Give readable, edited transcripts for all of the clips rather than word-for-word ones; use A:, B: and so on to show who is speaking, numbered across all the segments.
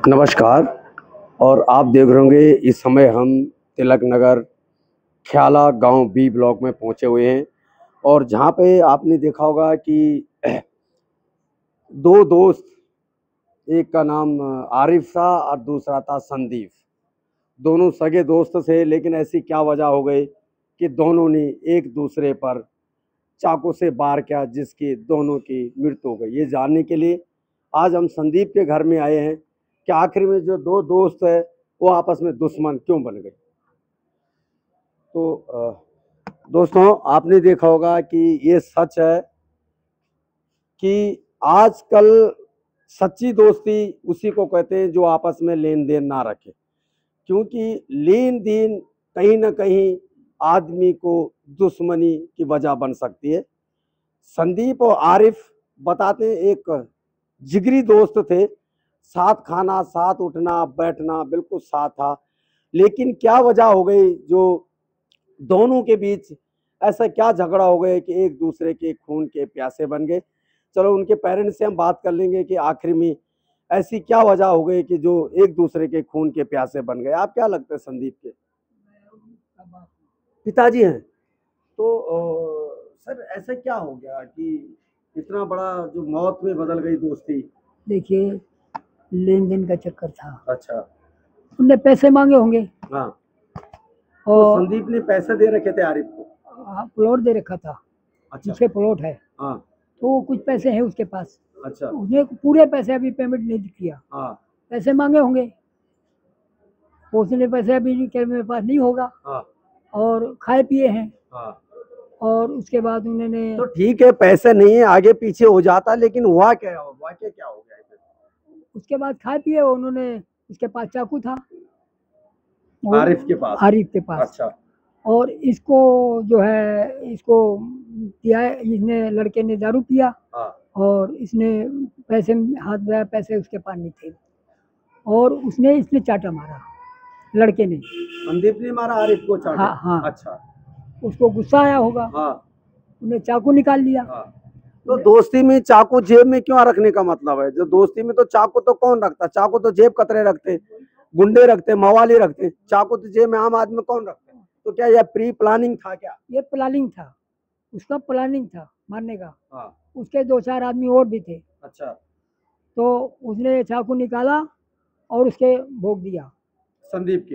A: नमस्कार। और आप देख रहे होंगे इस समय हम तिलक नगर ख्याला गांव बी ब्लॉक में पहुंचे हुए हैं, और जहां पे आपने देखा होगा कि दो दोस्त, एक का नाम आरिफ था और दूसरा था संदीप। दोनों सगे दोस्त थे, लेकिन ऐसी क्या वजह हो गई कि दोनों ने एक दूसरे पर चाकू से वार किया, जिसकी दोनों की मृत्यु हो गई। ये जानने के लिए आज हम संदीप के घर में आए हैं कि आखिर में जो दो दोस्त है वो आपस में दुश्मन क्यों बन गए। तो दोस्तों, आपने देखा होगा कि ये सच है कि आजकल सच्ची दोस्ती उसी को कहते हैं जो आपस में लेन देन ना रखे, क्योंकि लेन देन कहीं ना कहीं आदमी को दुश्मनी की वजह बन सकती है। संदीप और आरिफ बताते एक जिगरी दोस्त थे, साथ खाना, साथ उठना बैठना बिल्कुल साथ था। लेकिन क्या वजह हो गई जो दोनों के बीच ऐसा क्या झगड़ा हो गया कि एक दूसरे के खून के प्यासे बन गए। चलो उनके पेरेंट्स से हम बात कर लेंगे कि आखिर में ऐसी क्या वजह हो गई कि जो एक दूसरे के खून के प्यासे बन गए। आप क्या लगता है संदीप के पिताजी हैं? तो सर, ऐसा क्या हो गया कि इतना बड़ा जो मौत में बदल गई दोस्ती?
B: देखिए, लेन देन का चक्कर था।
A: अच्छा।
B: उनने पैसे मांगे होंगे।
A: हाँ। तो
B: और
A: संदीप ने पैसे दे रखे थे आरिफ को?
B: प्लॉट दे रखा था।
A: अच्छा।
B: पीछे प्लॉट है।
A: हाँ।
B: तो कुछ पैसे हैं उसके पास।
A: अच्छा।
B: उसने पूरे पैसे अभी पेमेंट नहीं किया।
A: हाँ।
B: पैसे मांगे होंगे, उसने पैसे अभी नहीं किया, मेरे पास नहीं होगा।
A: हाँ।
B: और खाए पिए हैं।
A: हाँ।
B: और उसके बाद उन्होंने
A: तो ठीक है, पैसे नहीं है, आगे पीछे हो जाता, लेकिन हुआ क्या हो गया?
B: उसके बाद खाए पिए उन्होंने। उसके पास चाकू था,
A: आरिफ के पास?
B: आरिफ के पास।
A: अच्छा।
B: और इसको जो है, इसको दिया, इसने लड़के ने दारू पिया।
A: हाँ।
B: और इसने पैसे हाथ लगाया, पैसे उसके पास नहीं थे। और इसने चाटा मारा लड़के ने।
A: संदीप ने मारा आरिफ को चाटा?
B: हाँ हाँ।
A: अच्छा।
B: उसको गुस्सा आया होगा।
A: हाँ।
B: उन्हें चाकू निकाल लिया।
A: हाँ। तो दोस्ती में चाकू जेब में क्यों रखने का मतलब है? जो दोस्ती में तो चाकू तो कौन रखता? चाकू तो जेब कतरे रखते, गुंडे रखते, मवाली रखते। चाकू तो जेब में आम आदमी कौन रखते? तो क्या यह प्री प्लानिंग था क्या?
B: ये प्लानिंग था, उसका प्लानिंग था मारने का।
A: हाँ।
B: उसके 2-4 आदमी और भी थे।
A: अच्छा।
B: तो उसने चाकू निकाला और उसके भोग दिया,
A: संदीप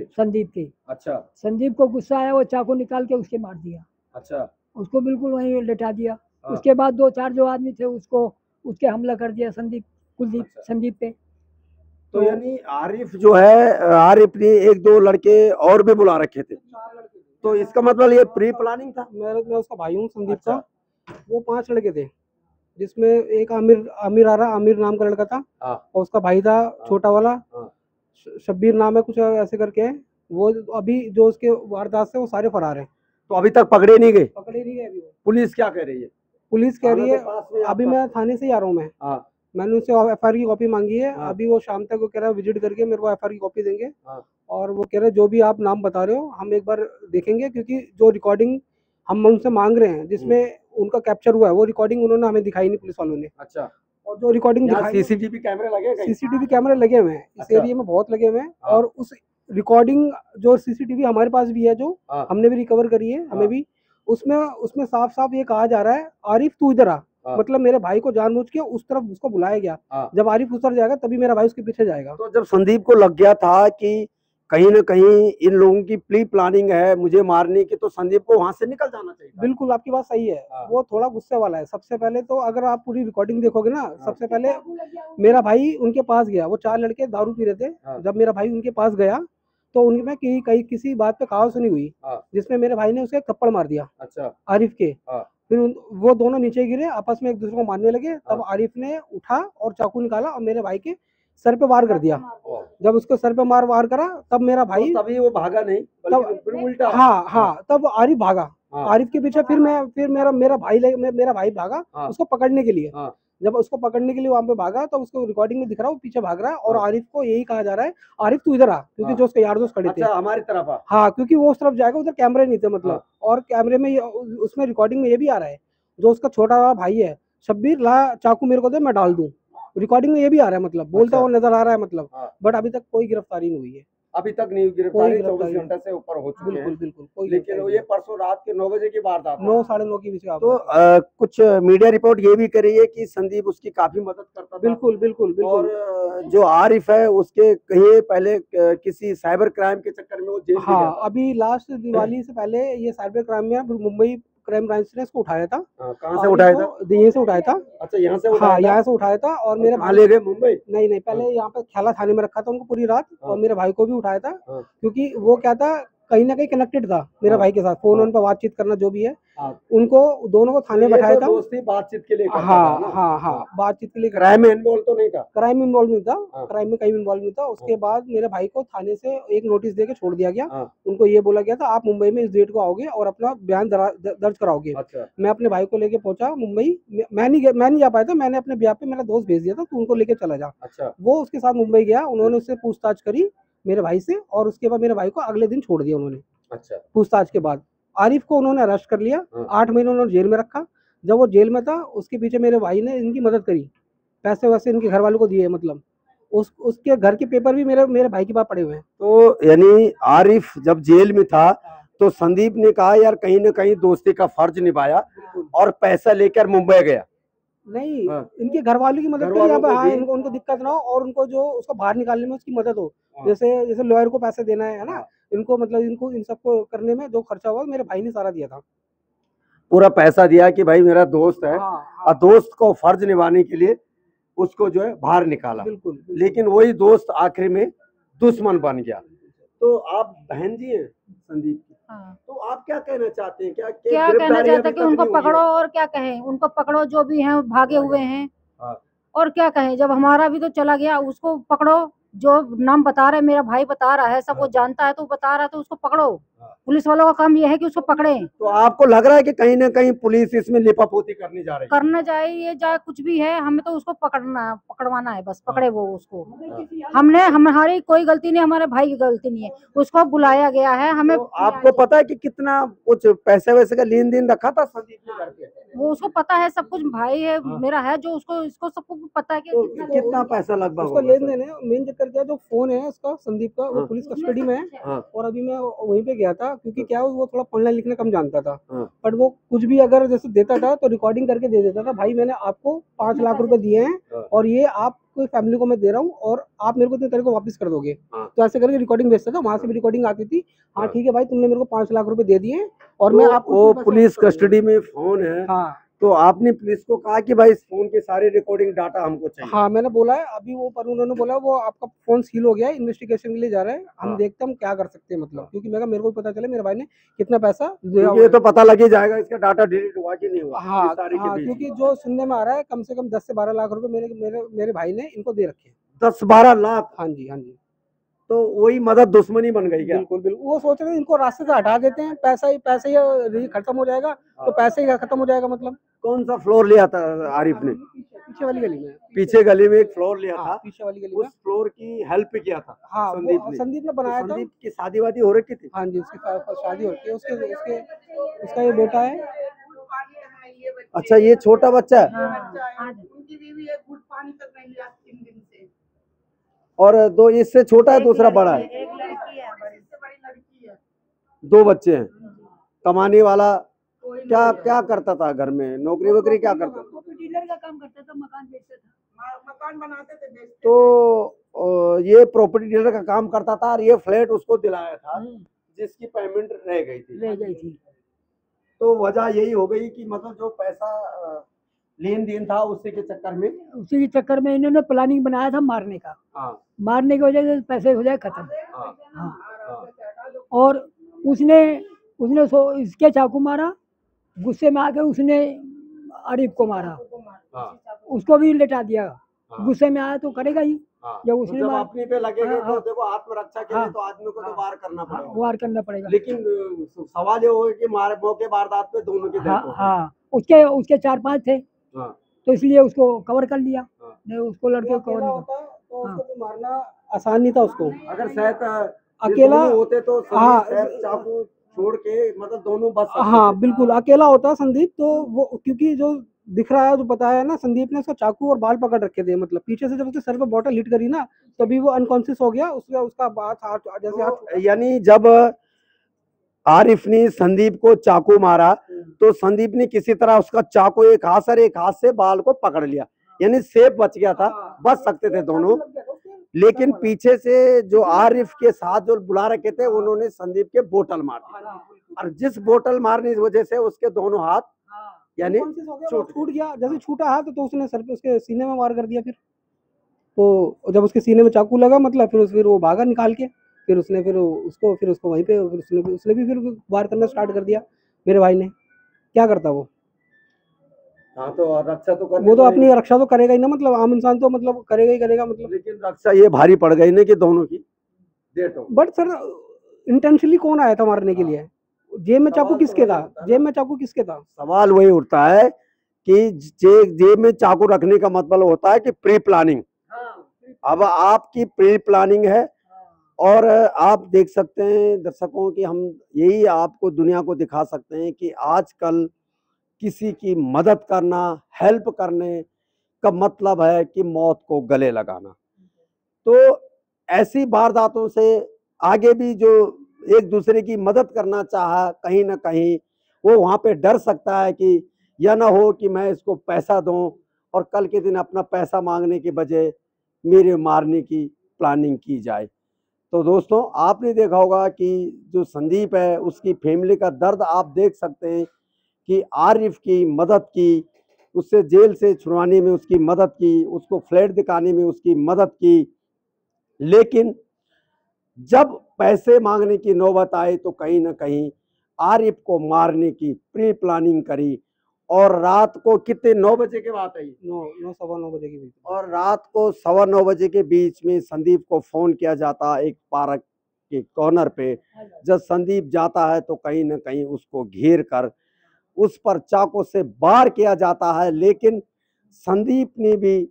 A: के? अच्छा।
B: संदीप को गुस्सा आया, वो चाकू निकाल के उसके मार दिया।
A: अच्छा।
B: उसको बिल्कुल वहीं लेटा दिया।
A: हाँ।
B: उसके बाद 2-4 जो आदमी थे उसको उसके हमला कर दिया कुलदीप।
A: अच्छा।
B: संदीप पे।
A: तो यानी आरिफ जो है, आरिफ ने एक दो लड़के और भी बुला रखे थे, तो इसका मतलब ये प्री प्लानिंग था।
C: मैं उसका भाई हूँ संदीप
A: अच्छा।
C: का। वो 5 लड़के थे, जिसमें एक आमिर नाम का लड़का था।
A: हाँ।
C: और उसका भाई था छोटा वाला।
A: हाँ।
C: शब्बीर नाम है, कुछ ऐसे करके है। वो अभी जो उसके वारदात से वो सारे फरार हैं।
A: तो अभी तक पकड़े नहीं गए?
C: पकड़े नहीं गए अभी।
A: पुलिस क्या कह रही है?
C: पुलिस कह रही है, अभी
A: आपका?
C: मैं थाने से ही आ रहा हूँ मैं।
A: हाँ।
C: मैंने उससे एफआईआर की कॉपी मांगी है।
A: हाँ।
C: अभी वो शाम तक वो कह रहा है विजिट करके मेरे को एफआईआर की कॉपी देंगे।
A: हाँ।
C: और वो कह रहे हैं जो भी आप नाम बता रहे हो हम एक बार देखेंगे, क्योंकि जो रिकॉर्डिंग हम उनसे मांग रहे हैं जिसमें उनका कैप्चर हुआ है, वो रिकॉर्डिंग उन्होंने हमें दिखाई नहीं, पुलिस वालों ने।
A: अच्छा।
C: और जो रिकॉर्डिंग
A: सीसीटीवी कैमरे लगे?
C: सीसीटीवी कैमरे लगे हुए हैं इस
A: अच्छा।
C: एरिया में, बहुत लगे हुए हैं।
A: हाँ।
C: और उस रिकॉर्डिंग जो सीसीटीवी हमारे पास भी है, जो
A: हाँ।
C: हमने भी रिकवर करी है, हमें
A: हाँ।
C: भी उसमें साफ साफ ये कहा जा रहा है, आरिफ तू इधर आ।
A: हाँ।
C: मतलब मेरे भाई को जानबूझ के उस तरफ उसको बुलाया गया।
A: हाँ।
C: जब आरिफ उतर जाएगा तभी मेरा भाई उसके पीछे जाएगा।
A: तो जब संदीप को लग गया था कि कहीं ना कहीं इन लोगों की प्री प्लानिंग है मुझे मारने की, तो संदीप को वहां से निकल जाना चाहिए।
C: बिल्कुल आपकी बात सही है।
A: हाँ।
C: वो थोड़ा गुस्से वाला है। सबसे पहले तो अगर आप पूरी रिकॉर्डिंग देखोगे ना, सबसे पहले मेरा भाई उनके पास गया। वो 4 लड़के दारू पी रहे थे।
A: हाँ।
C: जब मेरा भाई उनके पास गया तो उनमें कहीं किसी बात पे कहावत सुनी हुई,
A: हाँ।
C: जिसमें मेरे भाई ने उसे थप्पड़ मार दिया।
A: अच्छा।
C: आरिफ के।
A: हाँ।
C: फिर वो दोनों नीचे गिरे, आपस में एक दूसरे को मारने लगे। तब
A: हाँ।
C: आरिफ ने उठा और चाकू निकाला और मेरे भाई के सर पे वार कर दिया।
A: ओ।
C: जब उसको सर पे वार करा तब मेरा भाई,
A: तो तभी वो भागा नहीं, बल्कि फिर उल्टा?
C: हाँ, तब आरिफ भागा।
A: हाँ।
C: आरिफ के पीछे फिर मेरा भाई भागा।
A: हाँ।
C: उसको पकड़ने के लिए।
A: हाँ।
C: जब उसको पकड़ने के लिए वहां पे भागा तो उसको रिकॉर्डिंग में दिख रहा है वो पीछे भाग रहा है। और
A: हाँ।
C: आरिफ को यही कहा जा रहा है, आरिफ तू इधर आ, क्योंकि
A: हाँ।
C: जो उसके यार दोस्त खड़े थे।
A: अच्छा, हमारी तरफ आ।
C: हाँ, क्योंकि वो उस तरफ जाएगा, उधर कैमरे नहीं थे मतलब।
A: हाँ।
C: और कैमरे में उसमें रिकॉर्डिंग में ये भी आ रहा है, जो उसका छोटा भाई है, शब्बीर ला चाकू मेरे को दे, मैं डाल दूं। रिकॉर्डिंग में ये भी आ रहा है, मतलब बोलता
A: अच्छा।
C: हुआ नजर आ रहा है, मतलब
A: हाँ।
C: बट अभी तक कोई गिरफ्तारी नहीं हुई है।
A: अभी तक नहीं
C: कोई
A: गिरफ्तारी,
C: गिरफ्तारी
A: 24 घंटे से ऊपर हो चुके
C: बिल्कुल
A: हैं,
C: बिल्कुल कोई
A: लेकिन
C: गिरफ्तारी
A: ये परसों रात के 9 बजे की वारदात है।
C: 9 साढ़े 9 के बीच का
A: तो कुछ मीडिया रिपोर्ट ये भी कर रही है कि संदीप उसकी काफी मदद करता था।
C: बिल्कुल बिल्कुल
A: और
C: बिल्कुल।
A: जो आरिफ है उसके कहीं पहले किसी साइबर क्राइम के चक्कर में वो जेल भी गया
C: हाँ,
A: था।
C: अभी लास्ट दिवाली से पहले ये साइबर क्राइम में मुंबई क्राइम ब्रांच ने इसको उठाया था।
A: कहाँ से उठाया था?
C: यहीं से उठाया था।
A: अच्छा, यहाँ से
C: हाँ,
A: उठाया था?
C: यहाँ से उठाया था। और मेरे
A: कहाँ ले गए? मुंबई?
C: नहीं पहले यहाँ पे खेला थाने में रखा था उनको पूरी रात, और मेरे भाई को भी उठाया था,
A: हाँ।
C: क्योंकि वो क्या था, कहीं ना कहीं कनेक्टेड था मेरे
A: हाँ।
C: भाई के साथ, फोन
A: हाँ।
C: उन पर बातचीत करना जो भी है,
A: हाँ।
C: उनको दोनों को थाने
A: ये
C: बैठाया
A: तो
C: था।
A: दोस्ती बातचीत के लिए करता था
C: हाँ
A: ना?
C: हाँ हाँ, बातचीत के लिए।
A: क्राइम में इन्वॉल्व तो नहीं था?
C: क्राइम में इन्वॉल्व नहीं था,
A: हाँ।
C: क्राइम में कहीं इन्वॉल्व नहीं था। उसके बाद मेरे भाई को थाने से एक नोटिस देके छोड़ दिया गया।
A: हाँ।
C: उनको ये बोला गया था आप मुंबई में इस डेट को आओगे और अपना बयान दर्ज कराओगे।
A: अच्छा।
C: मैं अपने भाई को लेके पहुंचा मुंबई। मैं नहीं जा पाया था, मैंने अपने ब्याह पे मेरा दोस्त भेज दिया था, तो उनको लेके चला जा।
A: अच्छा।
C: वो उसके साथ मुंबई गया, उन्होंने उससे पूछताछ करी मेरे भाई से, और उसके बाद मेरे भाई को अगले दिन छोड़ दिया उन्होंने।
A: अच्छा।
C: पूछताछ के बाद आरिफ को उन्होंने अरेस्ट कर लिया।
A: हाँ।
C: 8 महीने उन्होंने जेल में रखा। जब वो जेल में था, उसके पीछे मेरे भाई ने इनकी मदद करी, पैसे वैसे इनके घर वालों को दिए, मतलब उसके घर के पेपर भी मेरे भाई के पास पड़े हुए हैं।
A: तो यानी आरिफ जब जेल में था तो संदीप ने कहा यार कहीं ना कहीं दोस्ती का फर्ज निभाया और पैसा लेकर मुंबई गया।
C: नहीं,
A: हाँ।
C: इनके घर वालों की मदद
A: घर
C: करी यहाँ
A: वालों
C: पे।
A: को
C: हाँ,
A: दी।
C: उनको दिक्कत ना हो, और उनको जो उसको बाहर निकालने में उसकी मदद हो।
A: हाँ।
C: जैसे लॉयर को पैसे देना है ना,
A: हाँ।
C: इनको मतलब इनको इन सबको करने में जो खर्चा हुआ मेरे भाई ने सारा दिया था।
A: पूरा पैसा दिया कि भाई मेरा दोस्त है,
C: हाँ,
A: और दोस्त को फर्ज निभाने के लिए उसको जो है बाहर निकाला।
C: बिल्कुल।
A: लेकिन वही दोस्त आखिर में दुश्मन बन गया। तो आप बहन जी हैं संदीप की,
D: हाँ।
A: तो आप क्या कहना चाहते हैं? क्या
D: कहना चाहता है कि उनको पकड़ो, और क्या कहें, उनको पकड़ो, जो भी हैं भागे हुए हैं।
A: हाँ।
D: और क्या कहें, जब हमारा भी तो चला गया, उसको पकड़ो। जो नाम बता रहे, मेरा भाई बता रहा है, सब वो जानता है, तो बता रहा है, तो उसको पकड़ो। पुलिस वालों का काम ये है कि उसको पकड़े।
A: तो आपको लग रहा है कि कहीं ना कहीं पुलिस इसमें लिपापोती करने जा रही है?
D: करना चाहिए, चाहे कुछ भी है, हमें तो उसको पकड़वाना है, बस पकड़े वो उसको। हमारी कोई गलती नहीं, हमारे भाई की गलती नहीं है, उसको बुलाया गया है हमें।
A: तो आपको पता है कि कितना कुछ पैसे वैसे का लेन देन रखा था संदीप ने घर पे?
D: वो उसको पता है सब कुछ, भाई है मेरा है जो उसको इसको सबको पता है कि
A: तो कितना पैसा लगभग
C: उसका
A: होगा
C: लेन
A: सर?
C: देन है। मेन चक्कर क्या है, जो फोन है उसका संदीप का, वो
A: हाँ।
C: पुलिस कस्टडी में है।
A: हाँ।
C: और अभी मैं वहीं पे गया था, क्योंकि क्या वो थोड़ा पढ़ना लिखना कम जानता था।
A: हाँ।
C: बट वो कुछ भी अगर जैसे देता था तो रिकॉर्डिंग करके दे देता था, भाई मैंने आपको 5 लाख रुपए दिए हैं,
A: हाँ।
C: और ये आपको फैमिली को मैं दे रहा हूँ, और आप मेरे को इतने तारीख को वापस कर दोगे।
A: हाँ।
C: तो ऐसे करके रिकॉर्डिंग भेजता था, वहां से भी रिकॉर्डिंग आती थी। हाँ
A: हाँ।
C: ठीक है भाई, तुमने मेरे को 5 लाख रुपए दे दिए, और
A: तो
C: मैं आपको
A: वो
C: इतने पैसे
A: पुलिस
C: वापस कर
A: कस्टडी में फोन है,
C: दूंगा। हाँ
A: तो आपने पुलिस को कहा कि भाई इस फोन के सारे रिकॉर्डिंग डाटा हमको चाहिए?
C: हाँ, मैंने बोला है अभी वो, पर उन्होंने बोला वो आपका फोन सील हो गया है, इन्वेस्टिगेशन के लिए जा रहे हैं, हम
A: हाँ।
C: देखते हैं हम क्या कर सकते हैं, मतलब क्योंकि मेरे को भी पता चला मेरे भाई ने कितना पैसा दिया
A: क्योंकि
C: हुआ
A: ये
C: है।
A: तो पता लग ही जाएगा इसका डाटा डिलीट हुआ कि नहीं हुआ
C: हाँ
A: इस तारीख के
C: हाँ,
A: बीच
C: क्योंकि
A: में।
C: जो सुनने में आ रहा है कम से कम 10 से 12 लाख रुपए मेरे भाई ने इनको दे रखे हैं।
A: 10-12 लाख?
C: हाँ जी, हाँ जी,
A: तो वही मदद दुश्मनी बन गई क्या?
C: बिल्कुल बिल्कुल। वो सोच रहे हैं इनको रास्ते से हटा देते हैं, पैसा ही खत्म हो जाएगा, तो पैसे ही खत्म हो जाएगा, मतलब।
A: कौन सा फ्लोर लिया था आरिफ ने?
C: पीछे वाली गली में।
A: पीछे गली में एक फ्लोर लिया
C: हाँ,
A: था,
C: पीछे वाली गली
A: उस
C: में।
A: फ्लोर की हेल्प किया था
C: हाँ, संदीप ने बनाया
A: तो
C: था।
A: संदीप की शादी वादी हो रखी थी?
C: हाँ जी, उसकी शादी हो रही है, उसका ये बेटा है।
A: अच्छा, ये छोटा बच्चा है?
E: उनकी बीवी एक घूंट पानी तक नहीं लिया 3 दिन से।
A: और दो इससे छोटा है, दूसरा बड़ा है?
E: एक लड़की है, इससे बड़ी लड़की है।
A: 2 बच्चे हैं। कमाने वाला
E: कोई नहीं
A: क्या
E: है।
A: क्या करता था घर में? नौकरी वोकरी क्या करता था?
B: डीलर का काम करता था, मकान बेचता था।
E: मकान बनाते थे, बेचते थे।
A: तो ये प्रॉपर्टी डीलर का काम करता था, और ये फ्लैट उसको दिलाया था जिसकी पेमेंट रह गई थी।
B: रह गई थी।
A: तो वजह यही हो गई कि मतलब जो पैसा लेन देन था उसी के चक्कर में।
B: उसी के चक्कर में इन्होंने प्लानिंग बनाया था मारने का।
A: हाँ।
B: मारने की वजह से पैसे हो जाए खत्म।
A: हाँ।
B: हाँ।
A: हाँ।
B: और उसने इसके चाकू मारा, गुस्से में आके उसने आरिफ को मारा,
A: हाँ।
B: उसको भी लेटा दिया।
A: हाँ।
B: गुस्से में आया तो करेगा ही।
A: हाँ।
B: जब
A: तो
B: उसने
A: जब
B: मार-
A: अपने पे लगेगा तो
B: हाँ।
A: देखो आत्मरक्षा के लिए
B: हाँ।
A: तो आदमी को तो
B: हाँ।
A: वार करना पड़ेगा।
B: वार करना पड़ेगा।
A: लेकिन सवाल ये होगा कि मौके वारदात पे दोनों की
B: हाँ
A: डेथ हो गई।
B: हाँ, उसके 4-5 थे,
A: हाँ।
B: तो इसलिए उसको कवर कर लिया।
A: हाँ।
B: नहीं, उसको लड़के को कवर
C: अकेला
B: नहीं
C: होता तो
B: हाँ।
C: उसको भी मारना आसान नहीं था उसको।
A: अगर शायद ये
C: अकेला
A: दोनों होते तो
C: हाँ,
A: शायद चाकू छोड़ के मतलब दोनों बच सकते
C: हाँ
A: थे।
C: बिल्कुल, अकेला होता संदीप तो वो, क्योंकि जो दिख रहा है जो बताया ना संदीप ने, उसका चाकू और बाल पकड़ रखे थे, मतलब पीछे से जब उसके सर पे बॉटल हिट करी ना तभी वो अनकॉन्शियस हो गया। उसका हाथ जैसे हाथ
A: यानी जब आरिफ ने संदीप को चाकू मारा तो संदीप ने किसी तरह उसका चाकू एक हाथ से बाल को पकड़ लिया, यानी सेफ बच गया था, बच सकते थे दोनों। लेकिन पीछे से जो आरिफ के साथ जो बुला रखे थे उन्होंने संदीप के बोतल मार दी, और जिस बोतल मारने की वजह से उसके दोनों हाथ यानी
C: छूट गया। जैसे छूटा हाथ तो उसने सर पे उसके सीने में वार कर दिया। फिर तो जब उसके सीने में चाकू लगा मतलब फिर वो भागा निकाल के, फिर उसको वहीं पे उसने भी फिर वार करना स्टार्ट कर दिया। मेरे भाई ने क्या करता वो?
A: हाँ, तो रक्षा तो
C: वो तो अपनी रक्षा तो करेगा ही ना, मतलब आम इंसान तो मतलब करेगा ही करेगा मतलब।
A: लेकिन रक्षा ये भारी पड़ गई ना कि दोनों की डेट हो।
C: बट सर इंटेंशनली कौन आया था मारने के लिए? जेब में चाकू किसके था? जेब में चाकू किसके था?
A: सवाल वही उठता है कि जेब में चाकू रखने का मतलब होता है कि प्री प्लानिंग। अब आपकी प्री प्लानिंग है, और आप देख सकते हैं दर्शकों कि हम यही आपको दुनिया को दिखा सकते हैं कि आजकल किसी की मदद करना, हेल्प करने का मतलब है कि मौत को गले लगाना। तो ऐसी वारदातों से आगे भी जो एक दूसरे की मदद करना चाहा, कहीं ना कहीं वो वहां पे डर सकता है कि यह ना हो कि मैं इसको पैसा दूं और कल के दिन अपना पैसा मांगने के बजाय मेरे मारने की प्लानिंग की जाए। तो दोस्तों आपने देखा होगा कि जो संदीप है उसकी फैमिली का दर्द आप देख सकते हैं कि आरिफ की मदद की, उससे जेल से छुड़वाने में उसकी मदद की, उसको फ्लैट दिखाने में उसकी मदद की, लेकिन जब पैसे मांगने की नौबत आई तो कहीं ना कहीं आरिफ को मारने की प्री प्लानिंग करी। और रात को कितने 9 बजे के बाद आई?
C: 9 बजे के बीच।
A: और रात को 9:15 बजे के बीच में संदीप को फोन किया जाता एक पार्क के कॉर्नर पे। जब संदीप जाता है तो कहीं ना कहीं उसको घेर कर उस पर चाकू से वार किया जाता है, लेकिन संदीप ने भी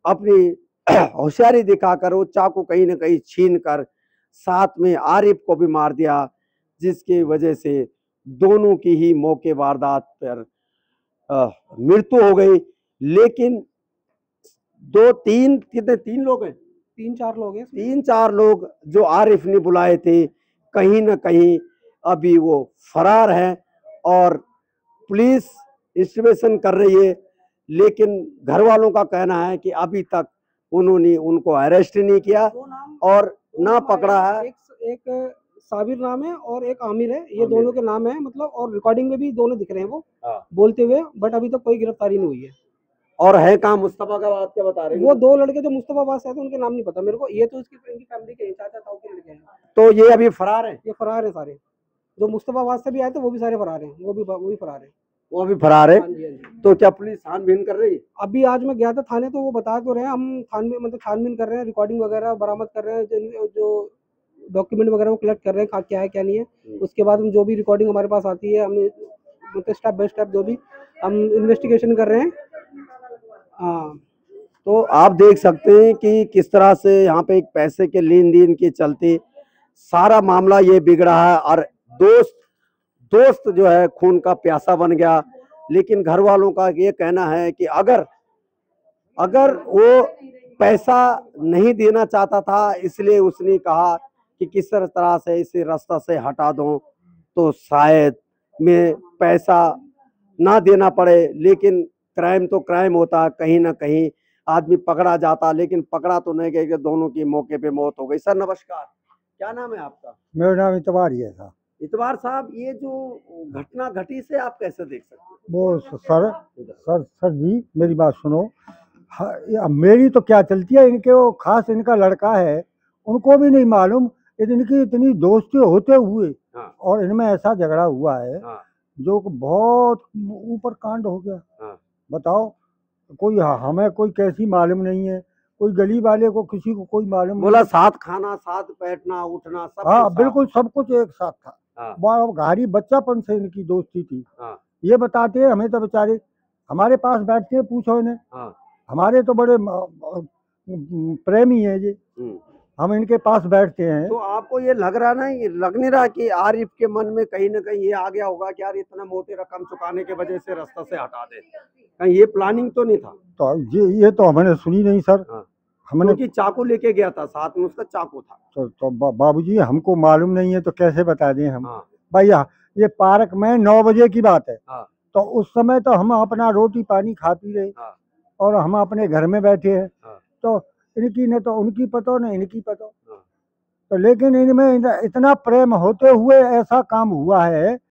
A: अपनी होशियारी दिखाकर वो चाकू कहीं ना कहीं छीन कर साथ में आरिफ को भी मार दिया, जिसकी वजह से दोनों की ही मौके वारदात पर मृत्यु हो गई। लेकिन कितने 3 लोग हैं,
C: 3-4 लोग हैं।
A: 3-4 लोग जो आरिफ ने बुलाए थे कहीं ना कहीं अभी वो फरार हैं और पुलिस इंवेस्टिगेशन कर रही है। लेकिन घर वालों का कहना है कि अभी तक उन्होंने उनको अरेस्ट नहीं किया और ना पकड़ा है।
C: एक साबिर नाम है और एक आमिर है, ये दोनों के नाम है मतलब, और रिकॉर्डिंग में भी दोनों दिख रहे हैं वो बोलते हुए, बट अभी तक कोई गिरफ्तारी नहीं हुई है।
A: और है कहाँ मुस्तफा का, बात क्या बता रहे हैं?
C: वो 2 लड़के जो मुस्तफाबाद से आए थे उनके नाम नहीं पता मेरे को, ये तो इनकी फैमिली के चाचा ताऊ के लड़के हैं।
A: तो ये अभी फरार है?
C: ये फरार है सारे, जो मुस्तफाबाद से भी आए थे वो भी सारे फरार हैं, वो भी फरार है।
A: वो अभी फरार है। तो क्या पुलिस छानबीन कर रही है?
C: अभी आज मैं गया था थाने तो वो बता तो रहे हैं, हम छानबीन कर रहे हैं, रिकॉर्डिंग वगैरह बरामद कर रहे हैं, जो डॉक्यूमेंट वगैरह वो कलेक्ट कर रहे हैं क्या है क्या नहीं है। उसके बाद हम जो भी रिकॉर्डिंग हमारे पास आती है हम स्टेप बाय स्टेप जो भी हम इन्वेस्टिगेशन कर रहे हैं। हाँ,
A: तो आप देख सकते हैं कि किस तरह से यहाँ पे एक पैसे के लेन देन के चलते सारा मामला ये बिगड़ा है और दोस्त जो है खून का प्यासा बन गया। लेकिन घर वालों का ये कहना है कि अगर वो पैसा नहीं देना चाहता था इसलिए उसने कहा कि किस तरह से इसे रास्ता से हटा दो तो शायद में पैसा ना देना पड़े। लेकिन क्राइम तो क्राइम होता है, कहीं ना कहीं आदमी पकड़ा जाता, लेकिन पकड़ा तो नहीं गया कि दोनों की मौके पे मौत हो गई। सर नमस्कार, क्या नाम है आपका?
F: मेरा नाम इतबार ही है साहब।
A: इतबार साहब, ये जो घटना घटी से आप कैसे देख सकते हैं?
F: वो सर जी मेरी बात सुनो। मेरी तो क्या चलती है, इनके वो खास इनका लड़का है, उनको भी नहीं मालूम इनकी इतनी दोस्ती होते हुए और इनमें ऐसा झगड़ा हुआ है जो बहुत ऊपर कांड हो गया। बताओ, कोई हमें कोई कैसी मालूम नहीं है, कोई गली वाले को किसी को कोई मालूम
A: बोला साथ खाना, साथ बैठना, उठना, सब
F: हाँ बिल्कुल सब कुछ एक साथ था। गाड़ी बच्चापन से इनकी दोस्ती थी। ये बताते हैं हमें तो बेचारे हमारे पास बैठते हैं, पूछो इन्हें, हमारे तो बड़े प्रेमी है ये। हम इनके पास बैठते हैं।
A: तो आपको ये लग रहा ना, ये लग नहीं रहा कि आरिफ के मन में कहीं ना कहीं ये आ गया होगा कि यार इतना मोटे रकम चुकाने के वजह से रास्ता से हटा दे, कहीं ये प्लानिंग तो नहीं था?
F: तो ये तो हमने सुनी नहीं सर।
A: हाँ।
F: हमने
A: क्योंकि चाकू लेके गया था, साथ में उसका चाकू था।
F: तो बाबूजी हमको मालूम नहीं है तो कैसे बता दें हम।
A: हाँ।
F: भैया ये पार्क में 9 बजे की बात है।
A: हाँ।
F: तो उस समय तो हम अपना रोटी पानी खा पी रहे
A: हाँ।
F: और हम अपने घर में बैठे हैं।
A: हाँ।
F: तो इनकी न तो उनकी पतो न इनकी पतो।
A: हाँ।
F: तो लेकिन इनमें इतना प्रेम होते हुए ऐसा काम हुआ है